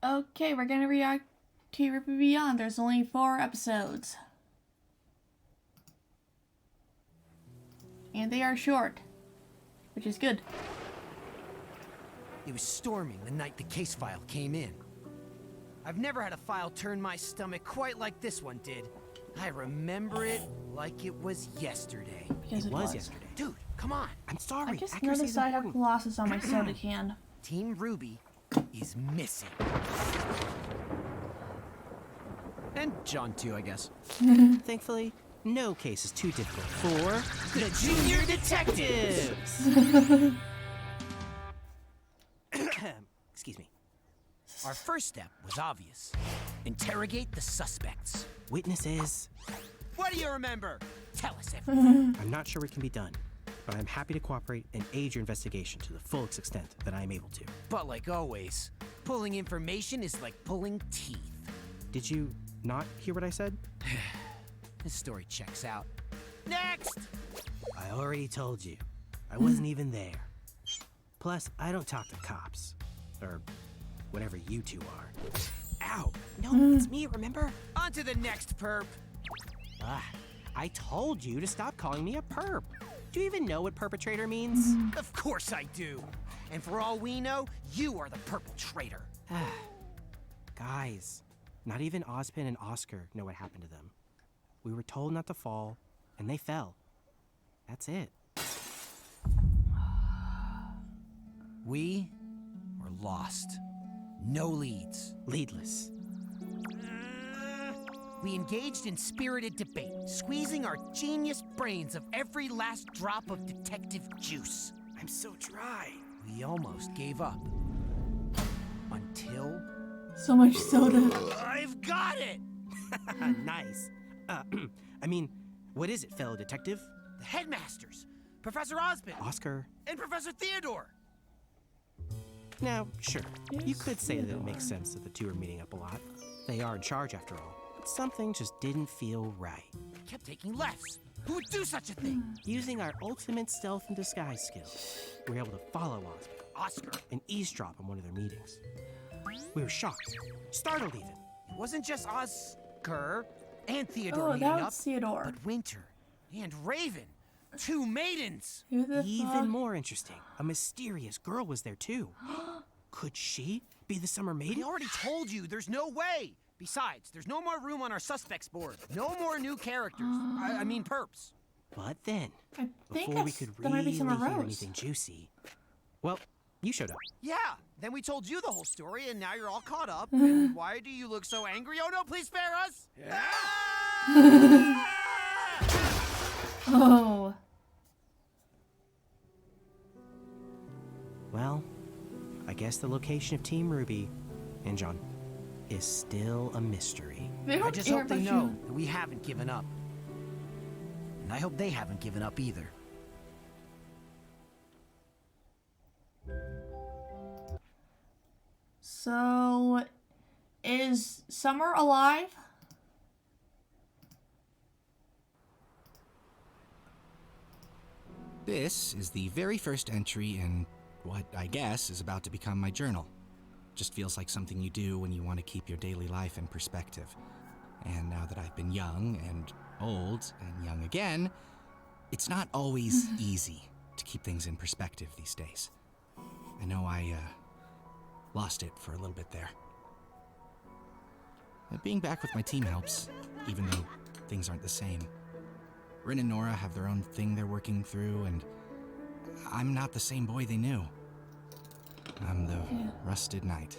Okay, we're gonna react to RWBY Beyond. There's only 4 episodes. And they are short, which is good. It was storming the night the case file came in. I've never had a file turn my stomach quite like this one did. I remember it like it was yesterday. Because it was yesterday. Dude, come on. I'm sorry. I just noticed I have glosses on my soda can. Team RWBY is missing. And John too, I guess. Thankfully, no case is too difficult for the junior detectives. Excuse me. Our first step was obvious. Interrogate the suspects. Witnesses. What do you remember? Tell us everything. I'm not sure what can be done, but I'm happy to cooperate and aid your investigation to the fullest extent that I am able to. But like always, pulling information is like pulling teeth. Did you not hear what I said? This story checks out. Next! I already told you. I wasn't even there. Plus, I don't talk to cops. Or whatever you two are. Ow! No, it's me, remember? On to the next perp. I told you to stop calling me a perp. Do you even know what perpetrator means? Of course I do. And for all we know, you are the perpetrator. Guys, not even Ozpin and Oscar know what happened to them. We were told not to fall, and they fell. That's it. We were lost. No leads. Leadless. We engaged in spirited debate, squeezing our genius brains of every last drop of detective juice. I'm so dry. We almost gave up. Until... So much soda. I've got it! Nice. I mean, what is it, fellow detective? The headmasters, Professor Osmond, Oscar. and Professor Theodore. Now, sure, you Yes, could say that it Theodore. makes sense that the two are meeting up a lot. They are in charge, after all. But something just didn't feel right. They kept taking lefts. Who would do such a thing? Using our ultimate stealth and disguise skills, we were able to follow Oscar Oscar. and eavesdrop on one of their meetings. We were shocked, startled even. It wasn't just Oscar and Theodore Oh, meeting that up, was Theodore. but Winter and Raven. 2 maidens. Who the Even fuck? more interesting, a mysterious girl was there too. Could she be the summer I maiden? already told you, there's no way. Besides, there's no more room on our suspects board. No more new characters. I mean perps. But then, I think before we that's, could that might really be Summer hear Rose. anything juicy, well, you showed up. Yeah, then we told you the whole story, and now you're all caught up. And why do you look so angry? Oh no, please spare us! Ah! Oh. Well, I guess the location of Team RWBY and John is still a mystery. They I don't just care hope they about know you. that we haven't given up. And I hope they haven't given up either. So, is Summer alive? This is the very first entry in what I guess is about to become my journal. Just feels like something you do when you want to keep your daily life in perspective. And now that I've been young and old and young again, it's not always easy to keep things in perspective these days. I know I lost it for a little bit there. But being back with my team helps, even though things aren't the same. Rin and Nora have their own thing they're working through, and I'm not the same boy they knew. I'm the rusted knight.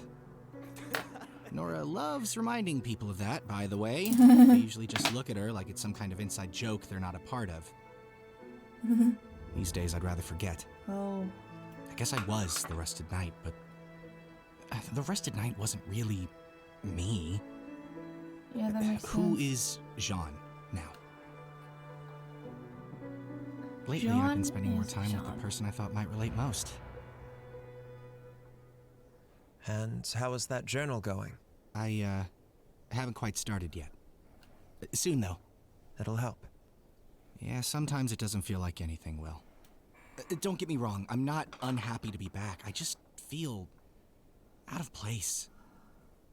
Nora loves reminding people of that, by the way. They usually just look at her like it's some kind of inside joke they're not a part of. These days, I'd rather forget. Oh. I guess I was the rusted knight, but the rusted knight wasn't really me. Yeah, that makes Who sense. is Jean now? Lately, I've Jean been spending more is time with Jean. the person I thought might relate most. And how is that journal going? I haven't quite started yet. Soon, though. It'll help. Yeah, sometimes it doesn't feel like anything will. Don't get me wrong, I'm not unhappy to be back. I just feel out of place.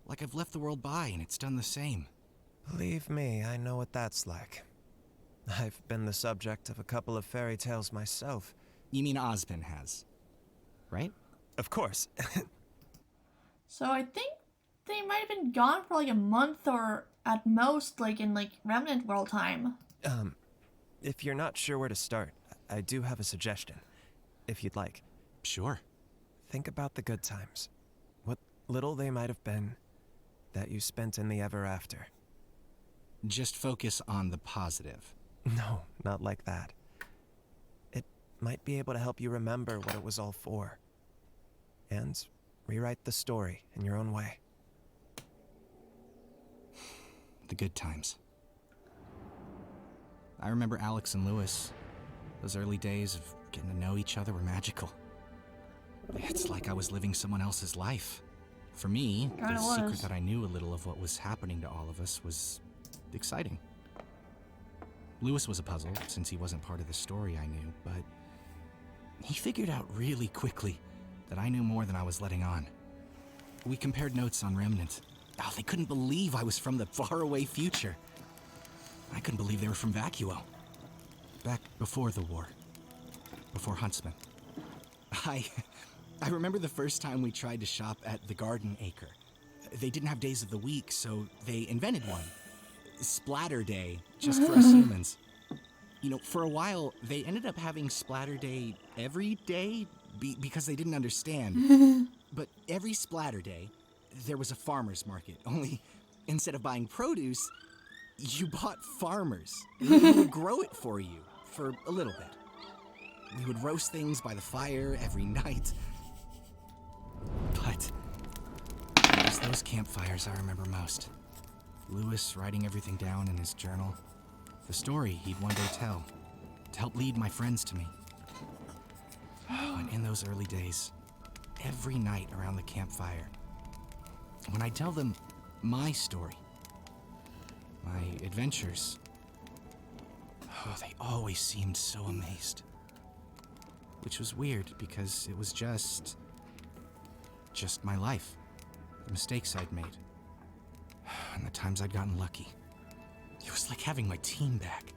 Like I've left the world by and it's done the same. Believe me, I know what that's like. I've been the subject of a couple of fairy tales myself. You mean Ozpin has, right? Of course. So I think they might have been gone for like a month or at most like in like Remnant World time. If you're not sure where to start, I do have a suggestion, if you'd like. Sure. Think about the good times. What little they might have been that you spent in the ever after. Just focus on the positive. No, not like that. It might be able to help you remember what it was all for. And rewrite the story in your own way. The good times. I remember Alex and Lewis. Those early days of getting to know each other were magical. It's like I was living someone else's life. For me, Kinda the was. secret that I knew a little of what was happening to all of us was exciting. Lewis was a puzzle, since he wasn't part of the story I knew, but he figured out really quickly that I knew more than I was letting on. We compared notes on Remnant. Oh, they couldn't believe I was from the faraway future. I couldn't believe they were from Vacuo. Back before the war. Before Huntsman. I remember the first time we tried to shop at the Garden Acre. They didn't have days of the week, so they invented one. Splatter Day, just for us humans. You know, for a while, they ended up having Splatter Day every day because they didn't understand. But every Splatter Day, there was a farmer's market. Only, instead of buying produce, you bought farmers. Who would grow it for you, for a little bit. We would roast things by the fire every night. But it was those campfires I remember most. Lewis writing everything down in his journal. The story he'd one day tell, to help lead my friends to me. And in those early days, every night around the campfire, when I tell them my story, my adventures, they always seemed so amazed. Which was weird because it was just my life, the mistakes I'd made, and the times I'd gotten lucky. It was like having my team back.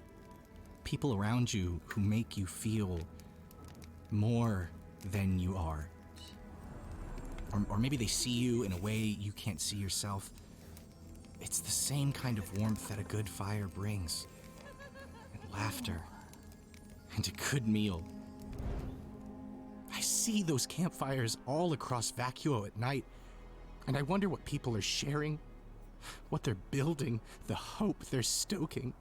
People around you who make you feel more than you are. Or maybe they see you in a way you can't see yourself. It's the same kind of warmth that a good fire brings. And laughter. And a good meal. I see those campfires all across Vacuo at night, and I wonder what people are sharing, what they're building, the hope they're stoking,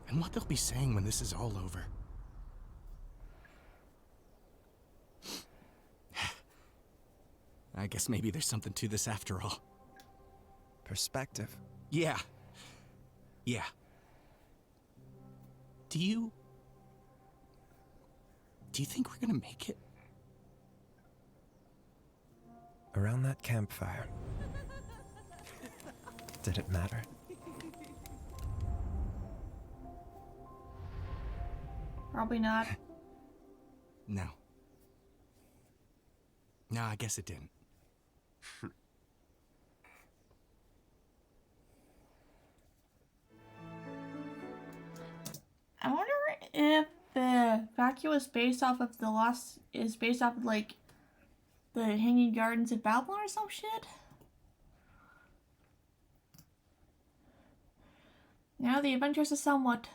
and what they'll be saying when this is all over. I guess maybe there's something to this after all. Perspective. Yeah. Do you think we're gonna make it? Around that campfire. Did it matter? Probably not. No. No, I guess it didn't. I wonder if the Vacuo is based off of like the Hanging Gardens of Babylon or some shit. Now the adventures is somewhat.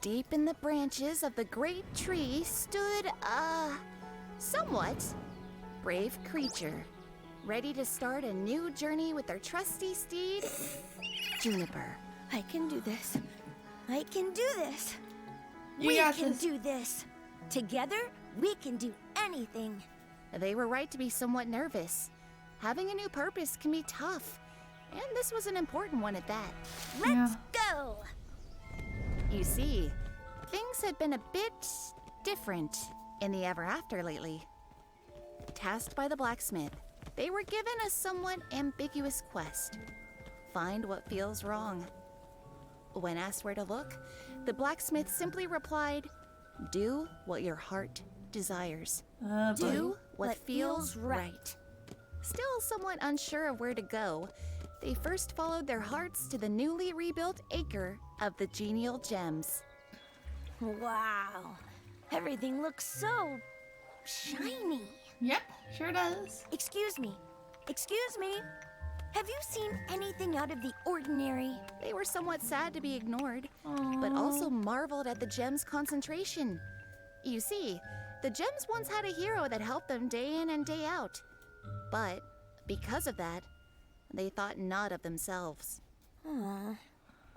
Deep in the branches of the great tree stood a somewhat brave creature, ready to start a new journey with their trusty steed, Juniper. I can do this. I can do this. You We got can this. do this. Together, we can do anything. They were right to be somewhat nervous. Having a new purpose can be tough, and this was an important one at that. Let's Yeah. go. You see, things had been a bit different in the Ever After lately. Tasked by the blacksmith, they were given a somewhat ambiguous quest. Find what feels wrong. When asked where to look, the blacksmith simply replied, "Do what your heart desires. Buddy. Do what feels right." Still somewhat unsure of where to go, they first followed their hearts to the newly rebuilt acre of the genial gems. Wow. Everything looks so shiny. Yep, sure does. Excuse me. Excuse me. Have you seen anything out of the ordinary? They were somewhat sad to be ignored, but also marveled at the gems' concentration. You see, the gems once had a hero that helped them day in and day out. But because of that, they thought not of themselves. Aw.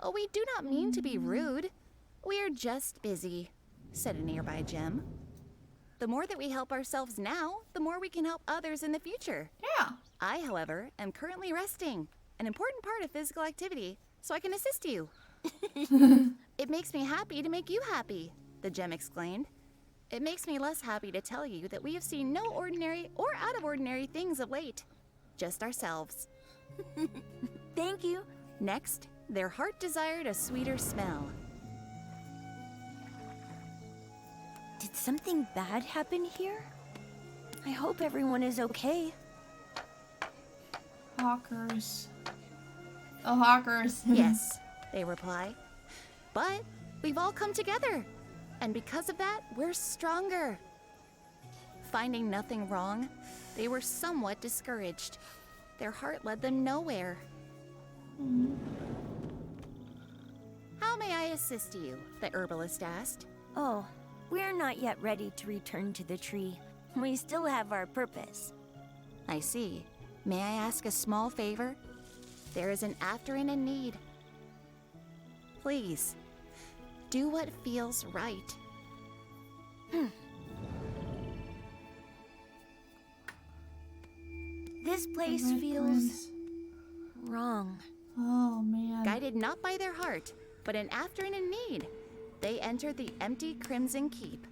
Oh, we do not mean to be rude. We are just busy, said a nearby gem. The more that we help ourselves now, the more we can help others in the future. Yeah. I, however, am currently resting, an important part of physical activity, so I can assist you. It makes me happy to make you happy, the gem exclaimed. It makes me less happy to tell you that we have seen no ordinary or out of ordinary things of late. Just ourselves. Thank you. Next, their heart desired a sweeter smell. Did something bad happen here? I hope everyone is okay. Hawkers. Oh, hawkers. Yes, they reply. But we've all come together, and because of that, we're stronger. Finding nothing wrong, they were somewhat discouraged. Their heart led them nowhere. How may I assist you? The herbalist asked. Oh, we're not yet ready to return to the tree. We still have our purpose. I see. May I ask a small favor? There is an afterin in need. Please, do what feels right. This place Red feels Prince. wrong. Oh, man. Guided not by their heart, but an afterin in need, they entered the empty Crimson Keep.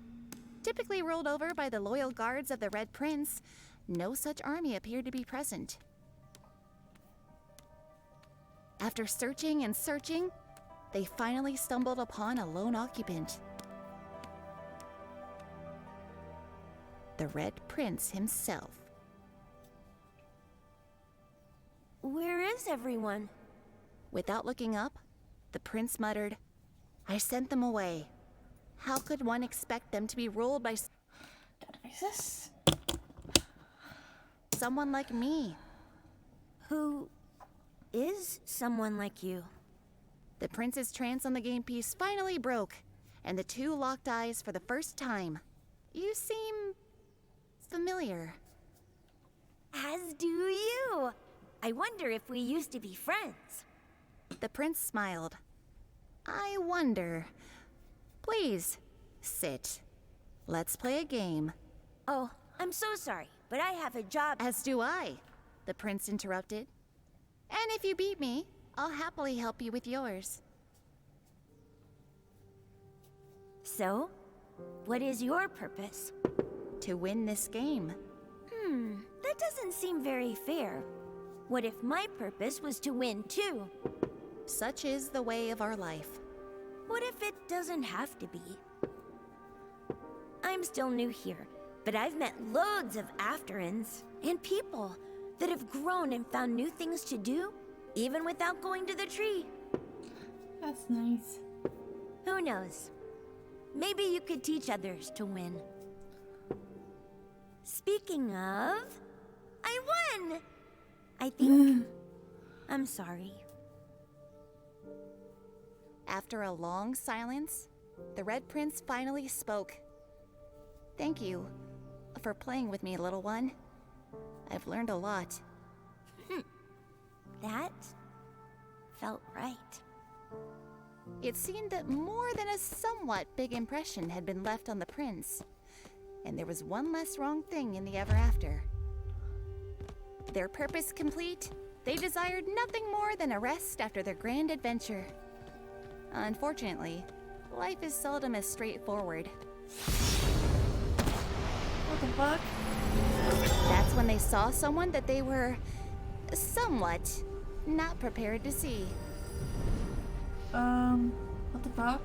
Typically ruled over by the loyal guards of the Red Prince, no such army appeared to be present. After searching and searching, they finally stumbled upon a lone occupant. The Red Prince himself. Where is everyone? Without looking up, the prince muttered, "I sent them away. How could one expect them to be ruled by Databases. someone like me?" Who is someone like you? The prince's trance on the game piece finally broke, and the two locked eyes for the first time. You seem familiar. As do you. I wonder if we used to be friends. The prince smiled. I wonder. Please, sit. Let's play a game. Oh, I'm so sorry, but I have a job. As do I, the prince interrupted. And if you beat me, I'll happily help you with yours. So, what is your purpose? To win this game. That doesn't seem very fair. What if my purpose was to win too? Such is the way of our life. What if it doesn't have to be? I'm still new here, but I've met loads of afterins and people that have grown and found new things to do, even without going to the tree. That's nice. Who knows? Maybe you could teach others to win. Speaking of, I won! I think. I'm sorry. After a long silence, the Red Prince finally spoke. Thank you for playing with me, little one. I've learned a lot. That felt right. It seemed that more than a somewhat big impression had been left on the prince, and there was one less wrong thing in the ever after. Their purpose complete, they desired nothing more than a rest after their grand adventure. Unfortunately, life is seldom as straightforward. What the fuck? That's when they saw someone that they were somewhat not prepared to see. What the fuck?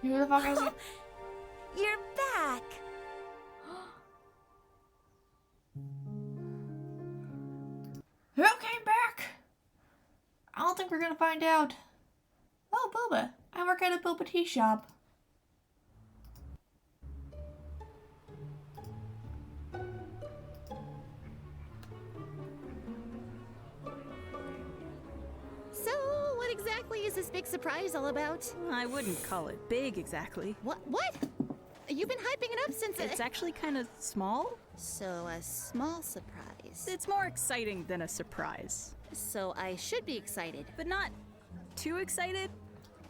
Who the fuck is it? You're back! Who came back? I don't think we're gonna find out. Oh, Boba. I work at a boba tea shop. So, what exactly is this big surprise all about? I wouldn't call it big exactly. What? You've been hyping it up since It's actually kind of small. So, a small surprise. It's more exciting than a surprise, So, I should be excited. but not too excited.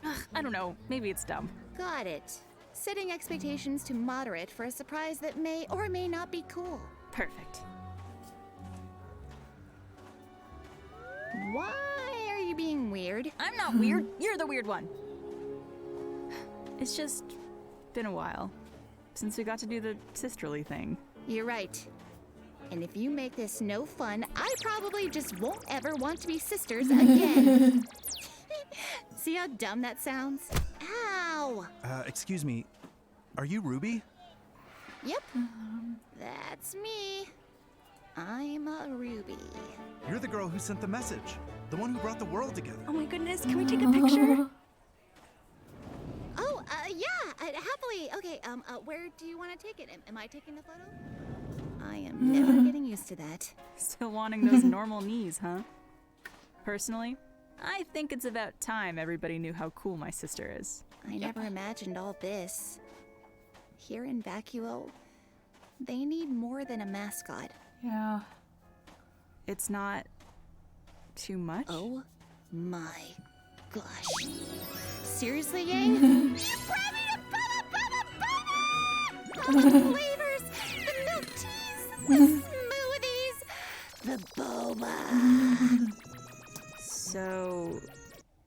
Ugh, I don't know, maybe it's dumb. Got it. Setting expectations to moderate for a surprise that may or may not be cool. Perfect. Why are you being weird? I'm not weird, you're the weird one. It's just been a while since we got to do the sisterly thing. You're right. And if you make this no fun, I probably just won't ever want to be sisters again. See how dumb that sounds? Ow! Excuse me. Are you Ruby? Yep. That's me. I'm a Ruby. You're the girl who sent the message. The one who brought the world together. Oh my goodness, can we take a picture? Oh, yeah, happily. Okay, where do you want to take it? Am I taking the photo? I am never getting used to that. Still wanting those normal knees, huh? Personally, I think it's about time everybody knew how cool my sister is. I never imagined all this. Here in Vacuo, they need more than a mascot. Yeah. It's not too much? Oh my gosh. Seriously, Yang? You brought me to All the flavors, the milk teas, the smoothies, the boba. So,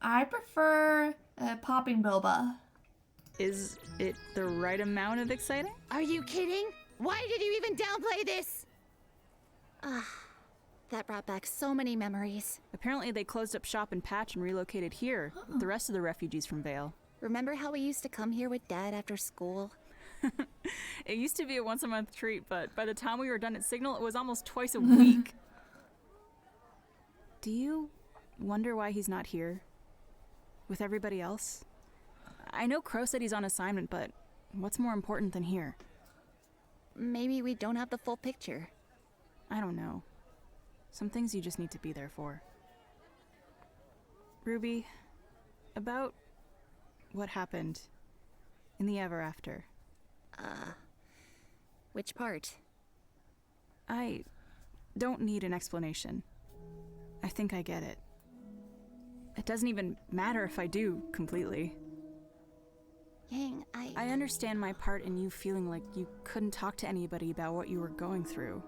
I prefer popping boba. is it the right amount of exciting? Are you kidding? Why did you even downplay this? That brought back so many memories. Apparently they closed up shop and patch and relocated here with the rest of the refugees from Vale. Remember how we used to come here with Dad after school? It used to be a once-a-month treat, but by the time we were done at Signal, it was almost twice a week. Do you wonder why he's not here? With everybody else? I know Crow said he's on assignment, but what's more important than here? Maybe we don't have the full picture. I don't know. Some things you just need to be there for. Ruby, about what happened in the ever after. Which part? I don't need an explanation. I think I get it. It doesn't even matter if I do completely. Yang, I understand my part in you feeling like you couldn't talk to anybody about what you were going through.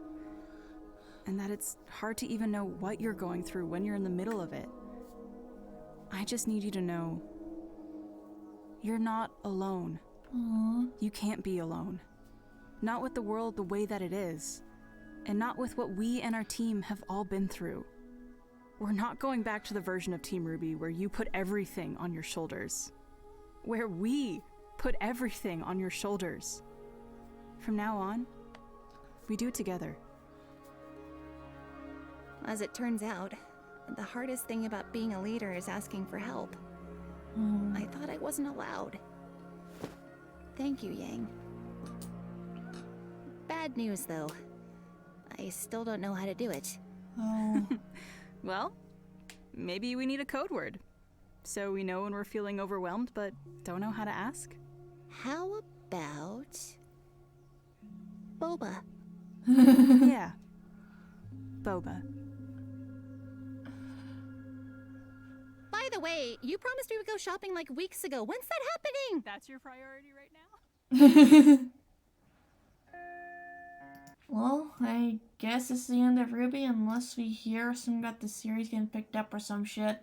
And that it's hard to even know what you're going through when you're in the middle of it. I just need you to know you're not alone. Aww. You can't be alone. Not with the world the way that it is. And not with what we and our team have all been through. We're not going back to the version of Team RWBY where you put everything on your shoulders. Where we put everything on your shoulders. From now on, we do it together. as it turns out, the hardest thing about being a leader is asking for help. I thought I wasn't allowed. Thank you, Yang. Bad news, though. I still don't know how to do it. Oh. Well, maybe we need a code word. So we know when we're feeling overwhelmed but don't know how to ask. How about... Boba? Yeah. Boba. By the way, you promised we would go shopping like weeks ago. When's that happening? That's your priority right now? Well, I guess this is the end of RWBY unless we hear something about the series getting picked up or some shit.